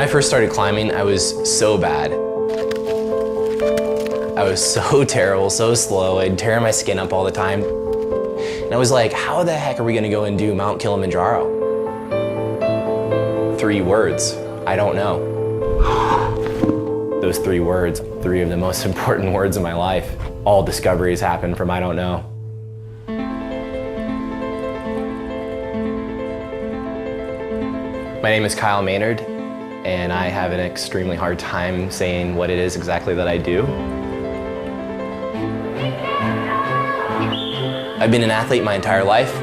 When I first started climbing, I was so bad. I was so terrible, so slow. I'd tear my skin up all the time. And I was like, how the heck are we gonna go and do Mount Kilimanjaro? 3 words, I don't know. Those 3 words, 3 of the most important words in my life. All discoveries happen from I don't know. My name is Kyle Maynard, and I have an extremely hard time saying what it is exactly that I do. I've been an athlete my entire life.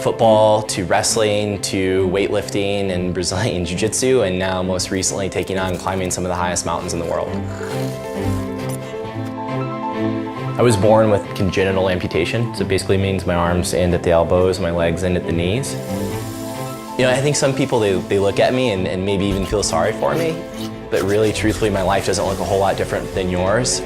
Football to wrestling to weightlifting and Brazilian Jiu-Jitsu, and now most recently taking on climbing some of the highest mountains in the world. I was born with congenital amputation, so it basically means my arms end at the elbows, my legs end at the knees. You know, I think some people, they look at me and maybe even feel sorry for me, but really, truthfully, my life doesn't look a whole lot different than yours.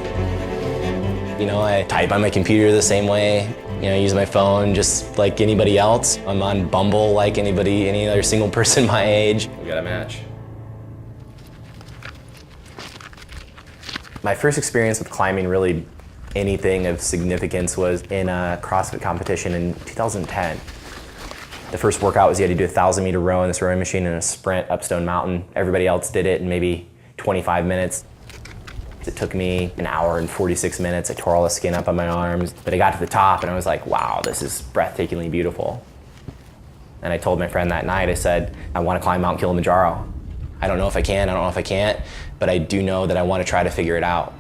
You know, I type on my computer the same way. You know, I use my phone just like anybody else. I'm on Bumble like any other single person my age. We got a match. My first experience with climbing, really anything of significance, was in a CrossFit competition in 2010. The first workout was you had to do a 1,000-meter row in this rowing machine in a sprint up Stone Mountain. Everybody else did it in maybe 25 minutes. It took me an hour and 46 minutes. I tore all the skin up on my arms, but I got to the top and I was like, wow, this is breathtakingly beautiful. And I told my friend that night, I said, I want to climb Mount Kilimanjaro. I don't know if I can, I don't know if I can't, but I do know that I want to try to figure it out.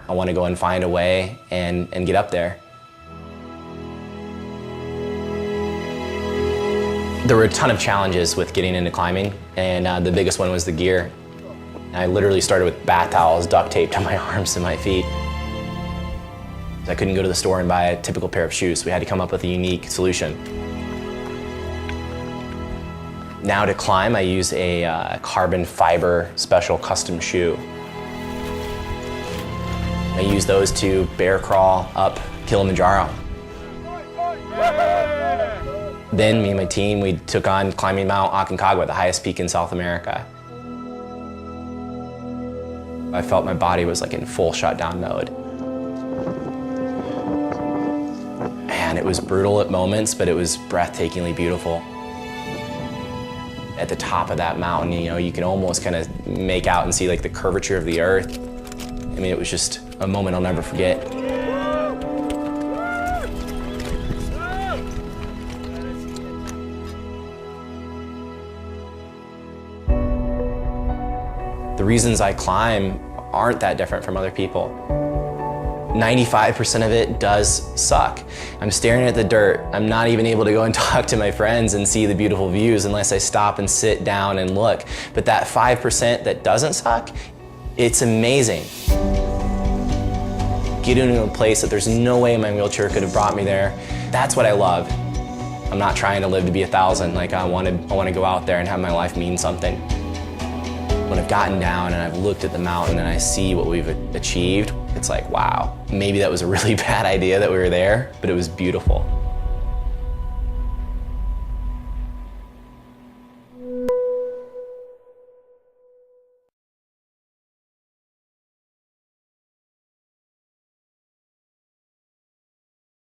I want to go and find a way and get up there. There were a ton of challenges with getting into climbing, and the biggest one was the gear. I literally started with bath towels duct taped to my arms and my feet. I couldn't go to the store and buy a typical pair of shoes, so we had to come up with a unique solution. Now to climb, I use a carbon fiber special custom shoe. I use those to bear crawl up Kilimanjaro. Then me and my team, we took on climbing Mount Aconcagua, the highest peak in South America. I felt my body was like in full shutdown mode. And it was brutal at moments, but it was breathtakingly beautiful. At the top of that mountain, you know, you can almost kind of make out and see like the curvature of the earth. I mean, it was just a moment I'll never forget. The reasons I climb aren't that different from other people. 95% of it does suck. I'm staring at the dirt. I'm not even able to go and talk to my friends and see the beautiful views unless I stop and sit down and look. But that 5% that doesn't suck, it's amazing. Getting into a place that there's no way my wheelchair could have brought me there, that's what I love. I'm not trying to live to be 1,000. Like I want to go out there and have my life mean something. When I've gotten down and I've looked at the mountain and I see what we've achieved, it's like, wow, maybe that was a really bad idea that we were there, but it was beautiful.